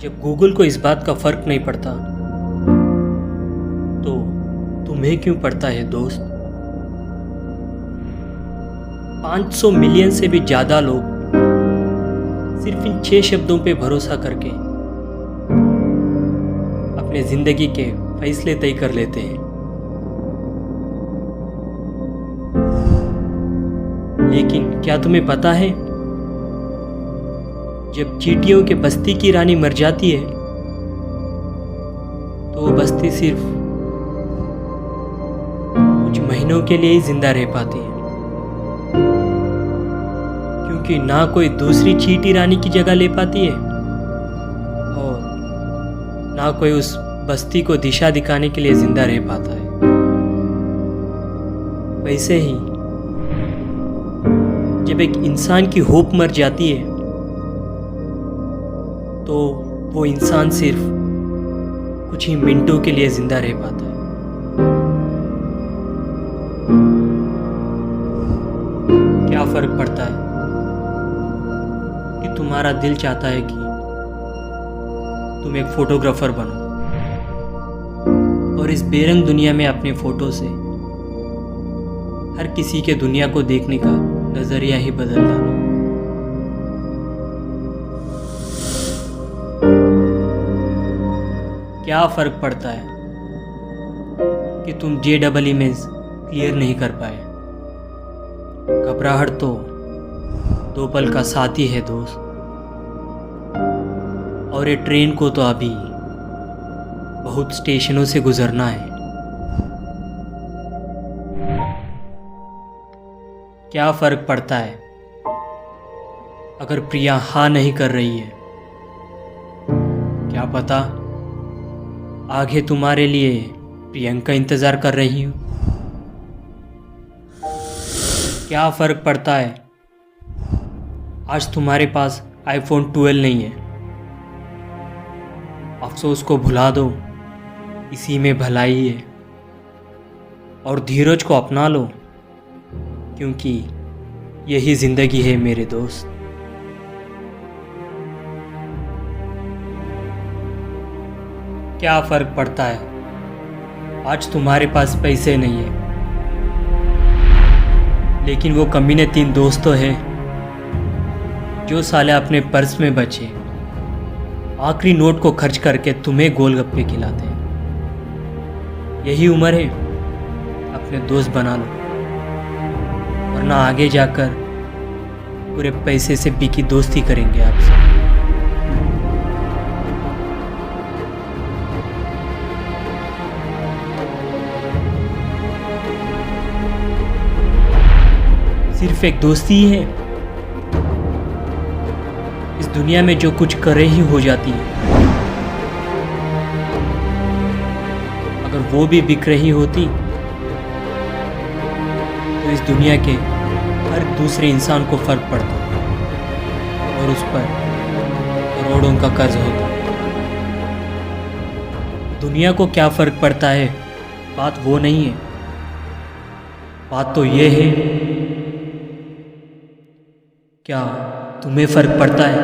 जब गूगल को इस बात का फर्क नहीं पड़ता तो तुम्हें क्यों पड़ता है दोस्त। 500 मिलियन से भी ज़्यादा लोग सिर्फ इन 6 शब्दों पे भरोसा करके अपने ज़िंदगी के फैसले तय कर लेते हैं। लेकिन क्या तुम्हें पता है, जब चींटियों के बस्ती की रानी मर जाती है तो वो बस्ती सिर्फ कुछ महीनों के लिए ही जिंदा रह पाती है, क्योंकि ना कोई दूसरी चींटी रानी की जगह ले पाती है और ना कोई उस बस्ती को दिशा दिखाने के लिए जिंदा रह पाता है। वैसे ही जब एक इंसान की होप मर जाती है तो वो इंसान सिर्फ कुछ ही मिनटों के लिए जिंदा रह पाता है। क्या फर्क पड़ता है कि तुम्हारा दिल चाहता है कि तुम एक फोटोग्राफर बनो और इस बेरंग दुनिया में अपने फोटो से हर किसी के दुनिया को देखने का नजरिया ही बदल डालो। क्या फर्क पड़ता है कि तुम JEE मेंस क्लियर नहीं कर पाए। घबराहट तो 2 पल का साथी है दोस्त, और ये ट्रेन को तो अभी बहुत स्टेशनों से गुजरना है। क्या फर्क पड़ता है अगर प्रिया हाँ नहीं कर रही है। क्या पता आगे तुम्हारे लिए प्रियंका इंतजार कर रही हो। क्या फर्क पड़ता है आज तुम्हारे पास iPhone 12 नहीं है। अफसोस को भुला दो, इसी में भलाई है, और धीरज को अपना लो, क्योंकि यही जिंदगी है मेरे दोस्त। क्या फर्क पड़ता है आज तुम्हारे पास पैसे नहीं है, लेकिन वो कमीने 3 दोस्त तो हैं जो साले अपने पर्स में बचे आखिरी नोट को खर्च करके तुम्हें गोलगप्पे खिलाते हैं। यही उम्र है, अपने दोस्त बना लो, वरना आगे जाकर पूरे पैसे से बिकी दोस्ती करेंगे आपसे। सिर्फ एक दोस्ती ही है इस दुनिया में जो कुछ करे ही हो जाती है। अगर वो भी बिक रही होती तो इस दुनिया के हर दूसरे इंसान को फर्क पड़ता और उस पर करोड़ों का कर्ज होता। दुनिया को क्या फर्क पड़ता है, बात वो नहीं है। बात तो ये है, क्या तुम्हें फर्क पड़ता है।